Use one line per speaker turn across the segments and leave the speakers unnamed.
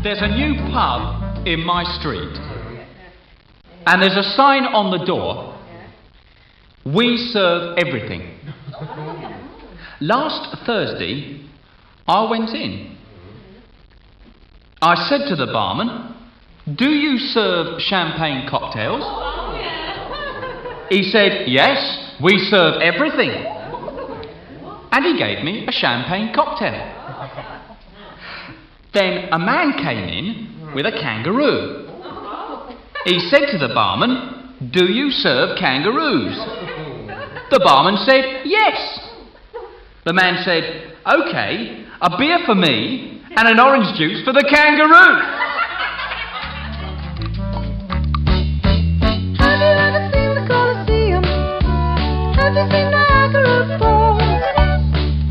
There's a new pub in my street, and there's a sign on the door, "We serve everything." Last Thursday, I went in. I said to the barman, "Do you serve champagne cocktails?" He said, "Yes, we serve everything." And he gave me a champagne cocktail. Then a man came in with a kangaroo. He said to the barman, "Do you serve kangaroos?" The barman said, "Yes." The man said, "OK, a beer for me and an orange juice for the kangaroo."
Have you ever seen the Colosseum? Have you seen Niagara Falls?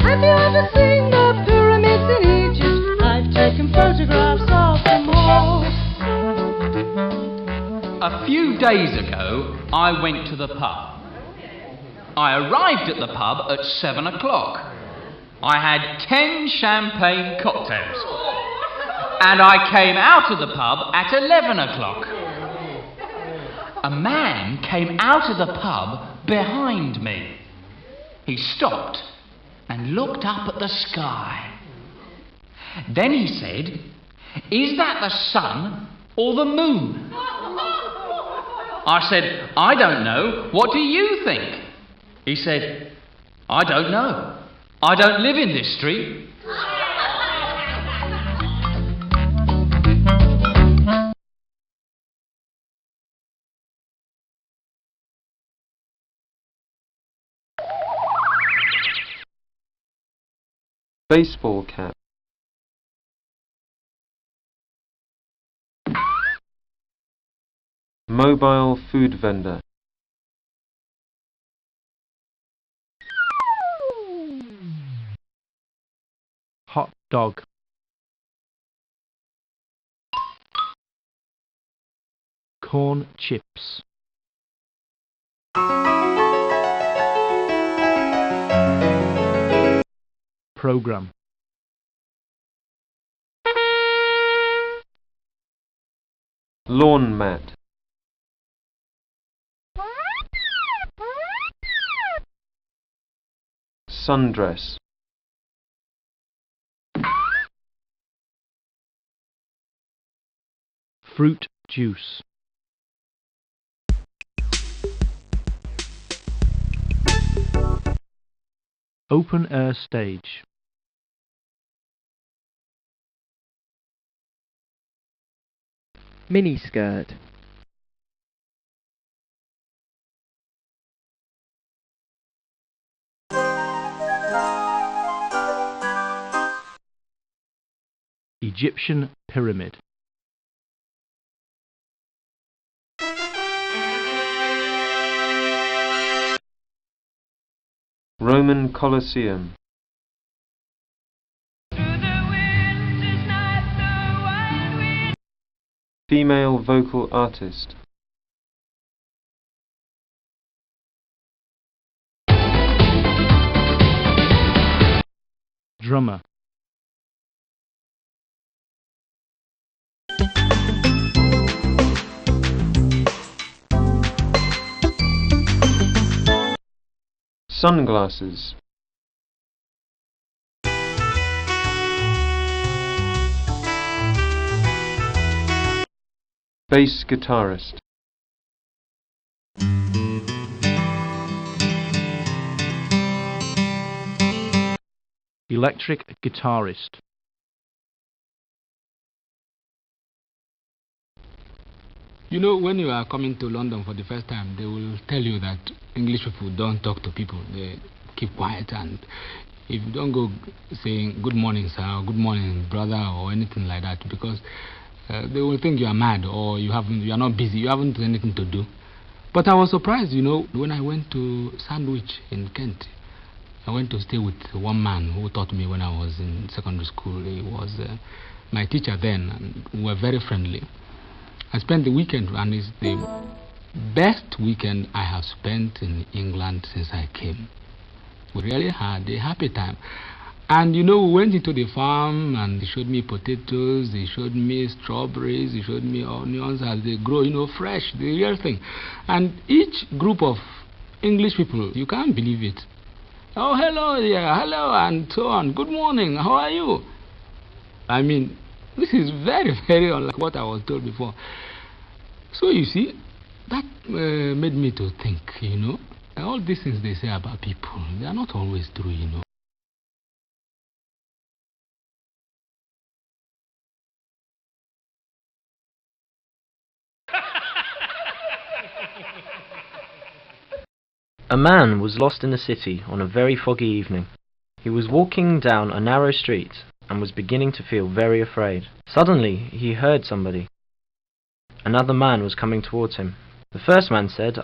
Have you ever seen the pyramids in Egypt? I've taken photographs of them all.
A few days ago, I went to the pub. I arrived at the pub at 7 o'clock. I had 10 champagne cocktails. And I came out of the pub at 11 o'clock. A man came out of the pub behind me. He stopped and looked up at the sky. Then he said, "Is that the sun or the moon?" I said, "I don't know. What do you think?" He said, "I don't know. I don't live in this street."
Baseball cap. Mobile food vendor.
Hot dog. Corn chips. Program.
Lawn mat. Sundress.
Fruit juice. Open air stage.
Miniskirt.
Egyptian pyramid.
Roman Colosseum. Female vocal artist.
Drummer.
Sunglasses. Bass guitarist.
Electric guitarist.
You know, when you are coming to London for the first time, they will tell you that English people don't talk to people. They keep quiet, and if you don't go saying good morning sir, or good morning brother, or anything like that, because they will think you are mad, or you are not busy, you haven't anything to do. But I was surprised, you know, when I went to Sandwich in Kent. I went to stay with one man who taught me when I was in secondary school. He was my teacher then, and we were very friendly. I spent the weekend, and it's the best weekend I have spent in England since I came. We really had a happy time. And you know, we went into the farm and they showed me potatoes, they showed me strawberries, they showed me onions as they grow, you know, fresh, the real thing. And each group of English people, you can't believe it. Oh, hello, yeah, hello, and so on. Good morning, how are you? I mean, this is very, very unlike what I was told before. So you see, that made me to think, you know, all these things they say about people, they are not always true, you know.
A man was lost in the city on a very foggy evening. He was walking down a narrow street and was beginning to feel very afraid. Suddenly he heard somebody. Another man was coming towards him. The first man said,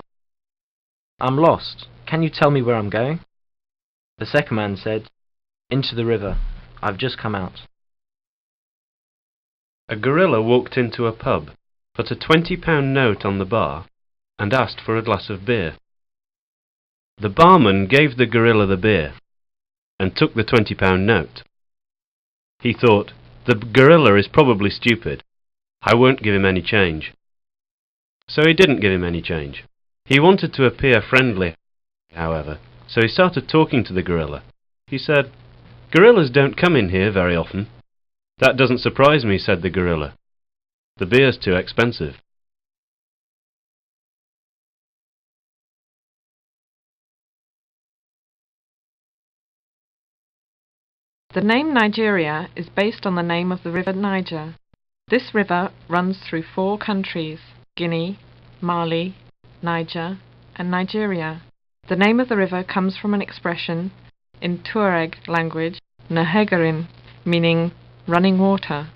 "I'm lost. Can you tell me where I'm going?" The second man said, "Into the river. I've just come out."
A gorilla walked into a pub, put a £20 note on the bar, and asked for a glass of beer. The barman gave the gorilla the beer, and took the £20 note. He thought, the gorilla is probably stupid. I won't give him any change. So he didn't give him any change. He wanted to appear friendly, however, so he started talking to the gorilla. He said, "Gorillas don't come in here very often." "That doesn't surprise me," said the gorilla. "The beer's too expensive."
The name Nigeria is based on the name of the river Niger. This river runs through 4 countries: Guinea, Mali, Niger, and Nigeria. The name of the river comes from an expression in Tuareg language, Nehegarin, meaning running water.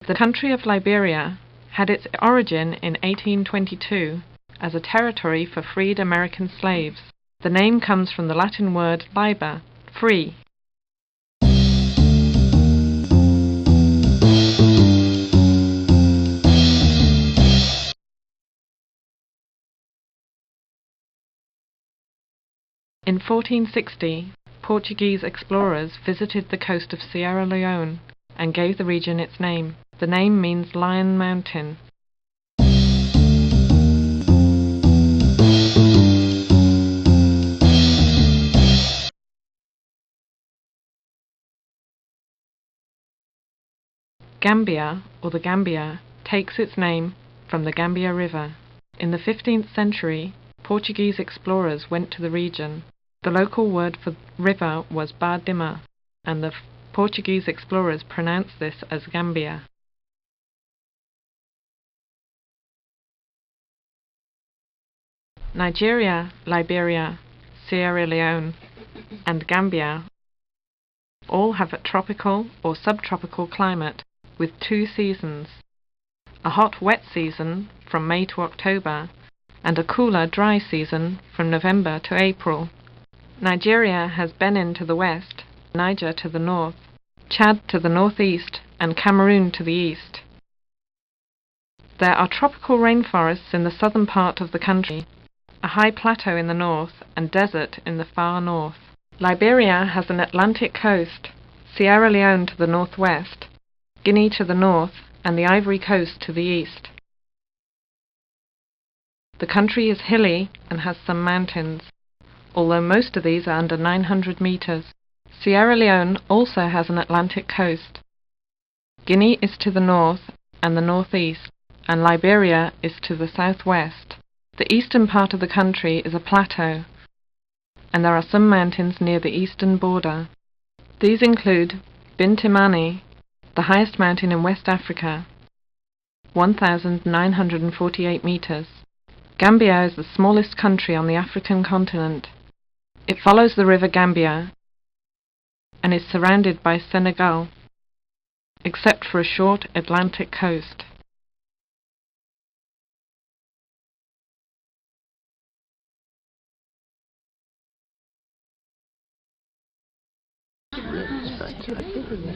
The country of Liberia had its origin in 1822 as a territory for freed American slaves. The name comes from the Latin word liber, free. In 1460, Portuguese explorers visited the coast of Sierra Leone and gave the region its name. The name means Lion Mountain. Gambia, or the Gambia, takes its name from the Gambia River. In the 15th century, Portuguese explorers went to the region. The local word for river was Badima, and the Portuguese explorers pronounced this as Gambia. Nigeria, Liberia, Sierra Leone, and Gambia all have a tropical or subtropical climate with 2 seasons: a hot wet season from May to October and a cooler dry season from November to April. Nigeria has Benin to the west, Niger to the north, Chad to the northeast, and Cameroon to the east. There are tropical rainforests in the southern part of the country, a high plateau in the north, and desert in the far north. Liberia has an Atlantic coast, Sierra Leone to the northwest, Guinea to the north, and the Ivory Coast to the east. The country is hilly and has some mountains, although most of these are under 900 meters. Sierra Leone also has an Atlantic coast. Guinea is to the north and the northeast, and Liberia is to the southwest. The eastern part of the country is a plateau, and there are some mountains near the eastern border. These include Bintimani, the highest mountain in West Africa, 1,948 meters. Gambia is the smallest country on the African continent. It follows the river Gambia and is surrounded by Senegal, except for a short Atlantic coast.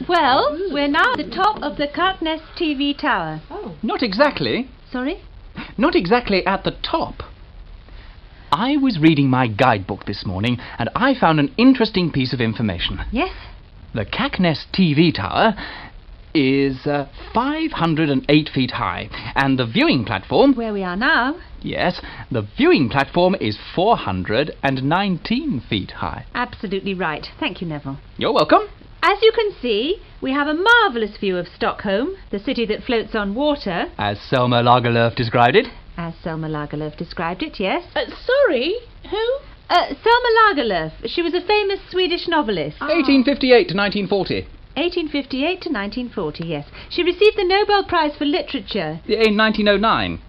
Well, we're now at the top of the Kirknest TV tower.
Not exactly.
Sorry?
Not exactly at the top. I was reading my guidebook this morning and I found an interesting piece of information.
Yes?
The Kirknest TV tower is 508 feet high, and the viewing platform...
Where we are now?
Yes, the viewing platform is 419 feet high.
Absolutely right. Thank you, Neville.
You're welcome.
As you can see, we have a marvellous view of Stockholm, the city that floats on water.
As Selma Lagerlöf described it.
As Selma Lagerlöf described it, yes.
Sorry, who?
Selma Lagerlöf. She was a famous Swedish novelist.
1858 to 1940.
1858 to 1940, yes. She received the Nobel Prize for Literature.
In 1909.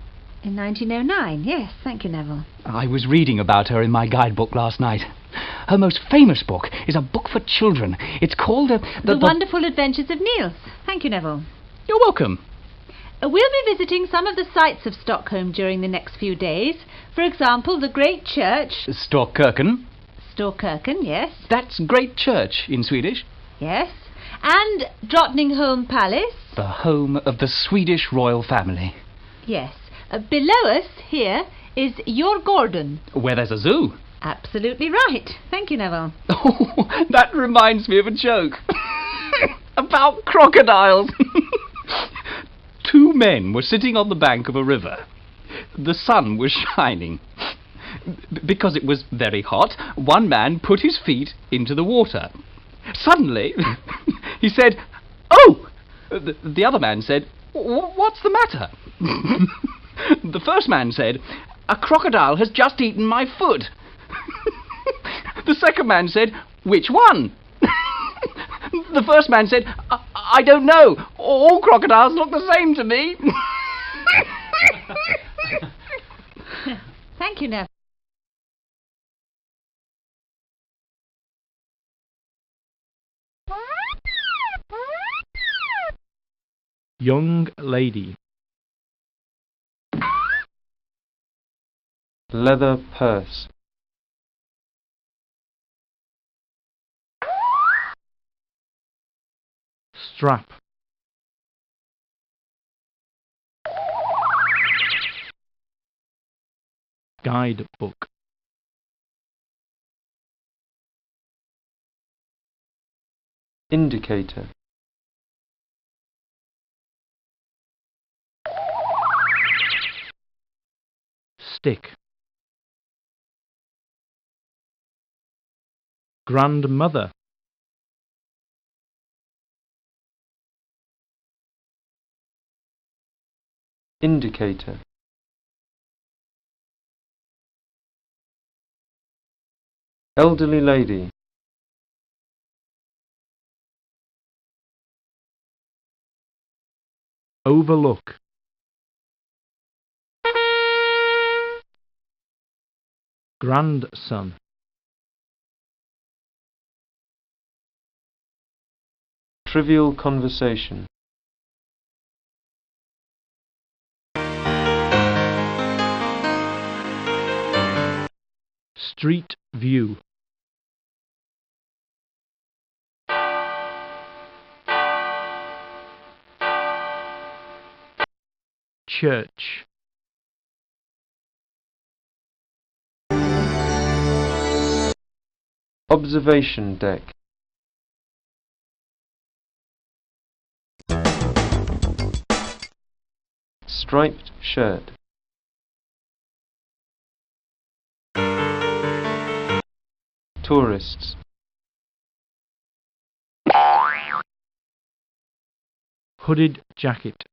In 1909, yes. Thank you, Neville.
I was reading about her in my guidebook last night. Her most famous book is a book for children. It's called
The Wonderful Adventures of Niels. Thank you, Neville.
You're welcome.
We'll be visiting some of the sights of Stockholm during the next few days. For example, the great church...
Storkirken.
Storkirken, yes.
That's Great Church in Swedish.
Yes. And Drottningholm Palace.
The home of the Swedish royal family.
Yes. Below us, here, is Djurgården.
Where there's a zoo.
Absolutely right. Thank you, Neville.
Oh, that reminds me of a joke. About crocodiles. Two men were sitting on the bank of a river. The sun was shining. Because it was very hot, one man put his feet into the water. Suddenly, he said, "Oh!" The other man said, "What's the matter?" The first man said, "A crocodile has just eaten my foot." The second man said, "Which one?" The first man said, I don't know. All crocodiles look the same to me."
Thank you, Neville.
Young lady.
Leather purse.
Strap. Guidebook.
Indicator.
Stick. Grandmother.
Indicator. Elderly lady.
Overlook. Grandson.
Trivial conversation.
Street view. Church.
Observation deck. Striped shirt. Tourists.
Hooded jacket.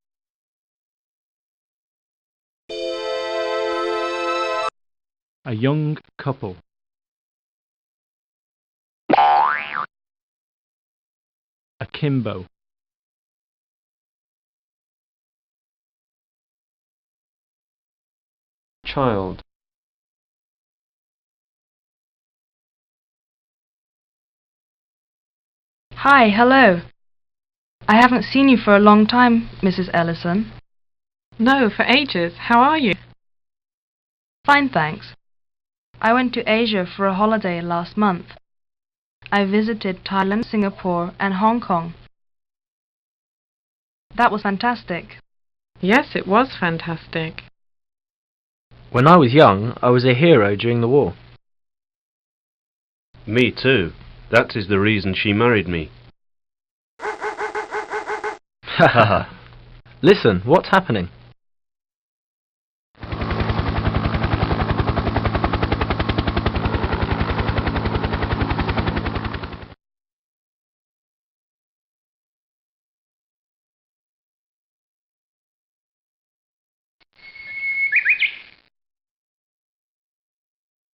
A young couple. Akimbo.
Child.
Hi, hello. I haven't seen you for a long time, Mrs. Ellison.
No, for ages. How are you?
Fine, thanks. I went to Asia for a holiday last month. I visited Thailand, Singapore and Hong Kong. That was fantastic.
Yes, it was fantastic.
When I was young, I was a hero during the war.
Me too. That is the reason she married me.
Haha. Listen, what's happening?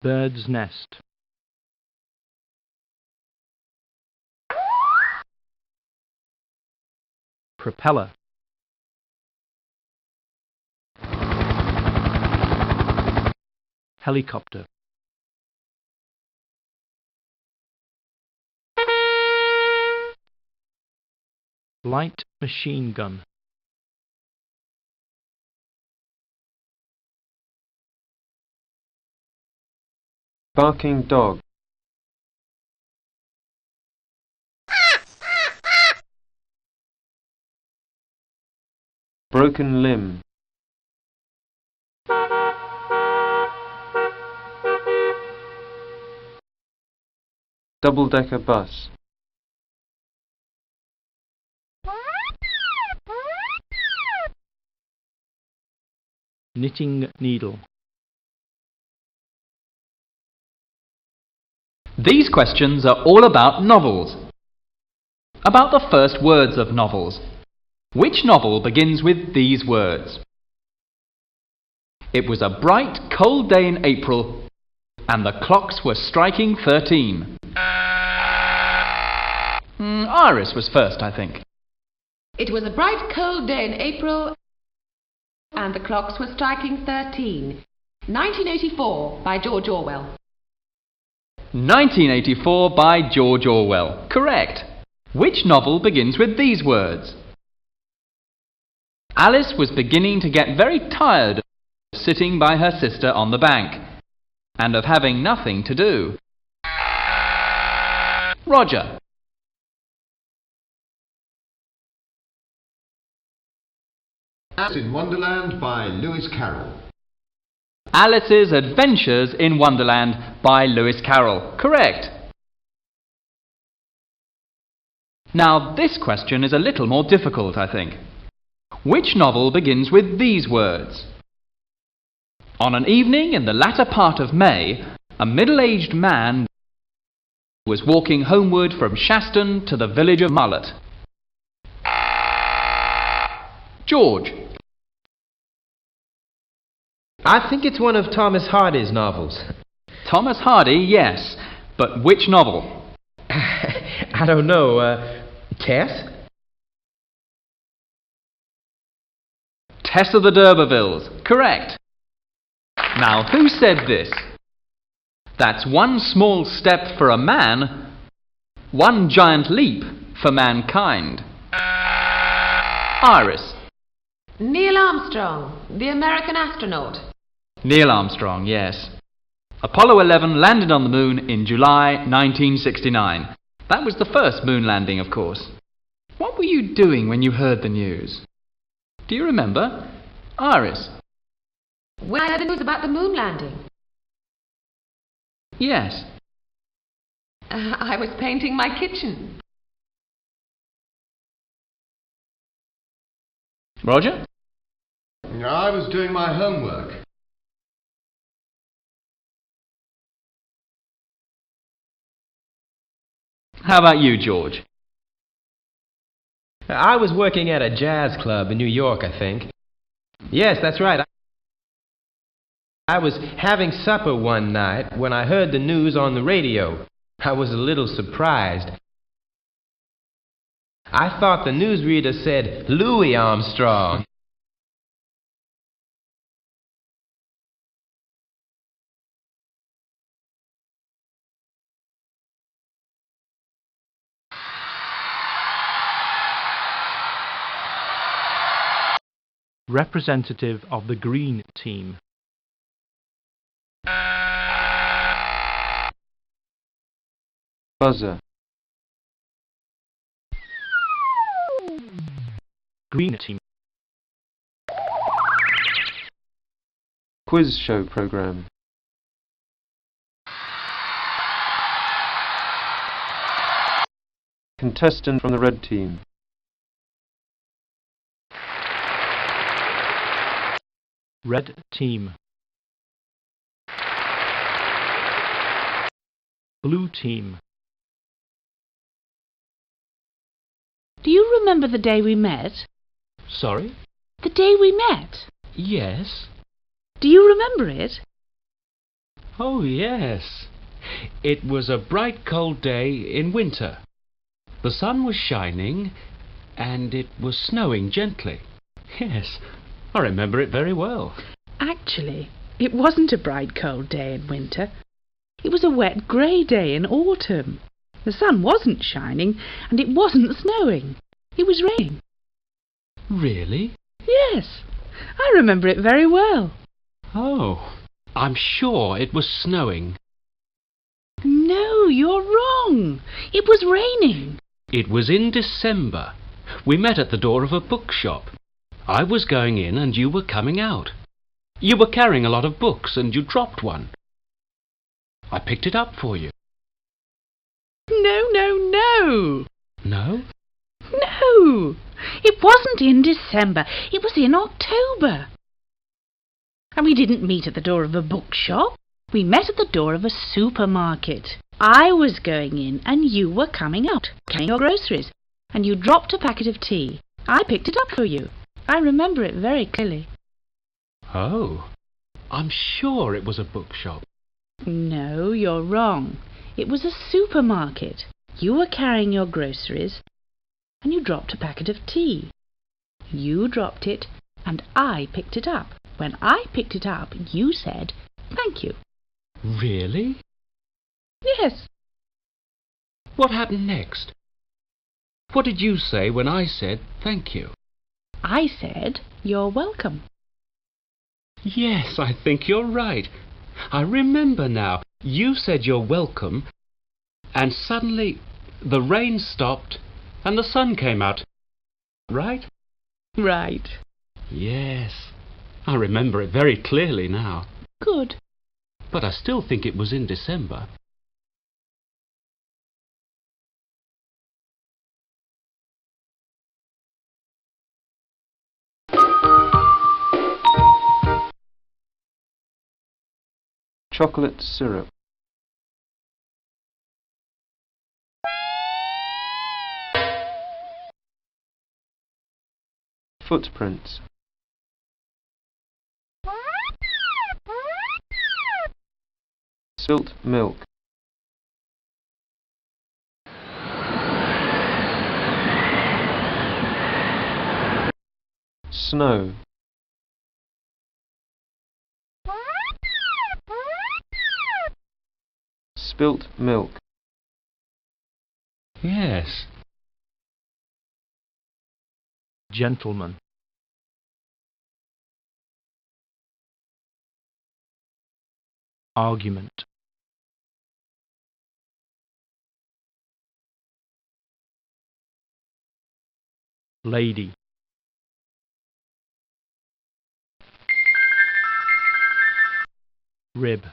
Bird's nest. Propeller. Helicopter. Light machine gun.
Barking dog. Broken limb. Double-decker bus.
Knitting needle.
These questions are all about novels. About the first words of novels. Which novel begins with these words? It was a bright, cold day in April, and the clocks were striking 13. Iris was first, I think.
It was a bright, cold day in April, and the clocks were striking 13. 1984 by George Orwell.
1984 by George Orwell. Correct. Which novel begins with these words? Alice was beginning to get very tired of sitting by her sister on the bank, and of having nothing to do. Roger.
Alice in Wonderland by Lewis Carroll.
Alice's Adventures in Wonderland by Lewis Carroll. Correct. Now this question is a little more difficult, I think. Which novel begins with these words? On an evening in the latter part of May, a middle-aged man was walking homeward from Shaston to the village of Mullet. George.
I think it's one of Thomas Hardy's novels.
Thomas Hardy, yes. But which novel?
I don't know. Tess?
Tess of the D'Urbervilles. Correct. Now, who said this? That's one small step for a man, one giant leap for mankind. Iris.
Neil Armstrong, the American astronaut.
Neil Armstrong, yes. Apollo 11 landed on the moon in July 1969. That was the first moon landing, of course. What were you doing when you heard the news? Do you remember? Iris.
When I heard the news about the moon landing.
Yes.
I was painting my kitchen.
Roger?
I was doing my homework.
How about you, George?
I was working at a jazz club in New York, I think. Yes, that's right. I was having supper one night when I heard the news on the radio. I was a little surprised. I thought the newsreader said Louis Armstrong.
Representative of the green team.
Buzzer.
Green team.
Quiz show program. Contestant from the red team.
Red team. Blue team.
Do you remember the day we met?
Sorry?
The day we met.
Yes.
Do you remember it?
Oh, yes. It was a bright cold day in winter. The sun was shining and it was snowing gently. Yes, I remember it very well.
Actually, it wasn't a bright cold day in winter. It was a wet grey day in autumn. The sun wasn't shining and it wasn't snowing. It was raining.
Really?
Yes, I remember it very well.
Oh, I'm sure it was snowing.
No, you're wrong. It was raining.
It was in December. We met at the door of a bookshop. I was going in and you were coming out. You were carrying a lot of books and you dropped one. I picked it up for you.
No.
No?
No, it wasn't in December. It was in October. And we didn't meet at the door of a bookshop. We met at the door of a supermarket. I was going in and you were coming out, carrying your groceries, and you dropped a packet of tea. I picked it up for you. I remember it very clearly.
Oh, I'm sure it was a bookshop.
No, you're wrong. It was a supermarket. You were carrying your groceries, and you dropped a packet of tea. You dropped it, and I picked it up. When I picked it up, you said, "Thank you."
Really?
Yes.
What happened next? What did you say when I said thank you?
I said, "You're welcome."
Yes, I think you're right. I remember now. You said you're welcome, and suddenly the rain stopped and the sun came out. Right?
Right.
Yes. I remember it very clearly now.
Good.
But I still think it was in December.
Chocolate syrup. Footprints. Spilt milk. Snow. Spilt milk.
Yes.
Gentleman. Argument. Lady. Rib.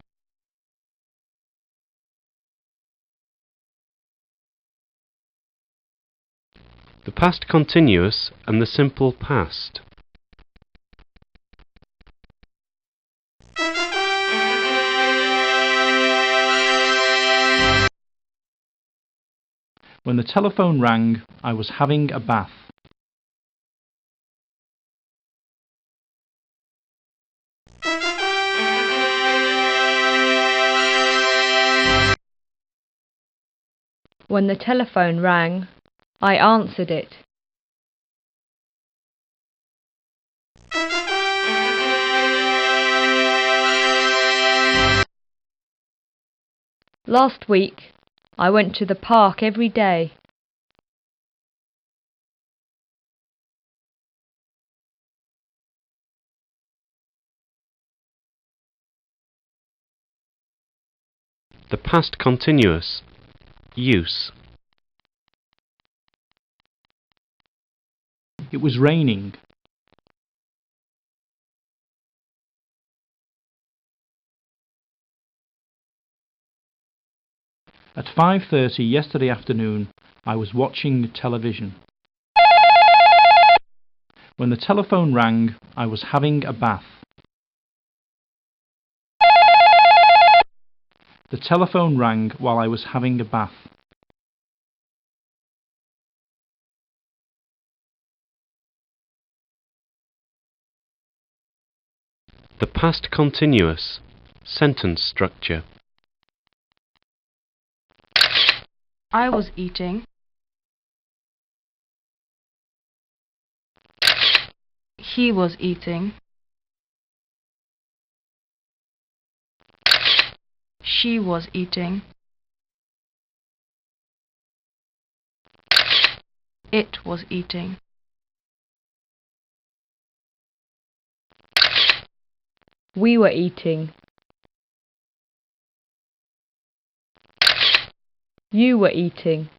The past continuous and the simple past.
When the telephone rang, I was having a bath.
When the telephone rang, I answered it. Last week, I went to the park every day.
The past continuous Use.
It was raining. At 5:30 yesterday afternoon, I was watching television. When the telephone rang, I was having a bath. The telephone rang while I was having a bath.
The past continuous sentence structure.
I was eating. He was eating. She was eating. It was eating.
We were eating. You were eating.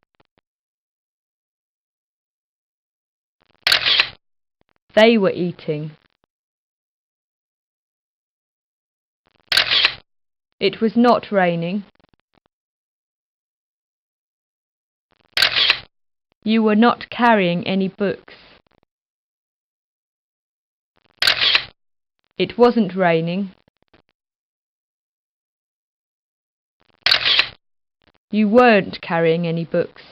They were eating. It was not raining. You were not carrying any books. It wasn't raining. You weren't carrying any books.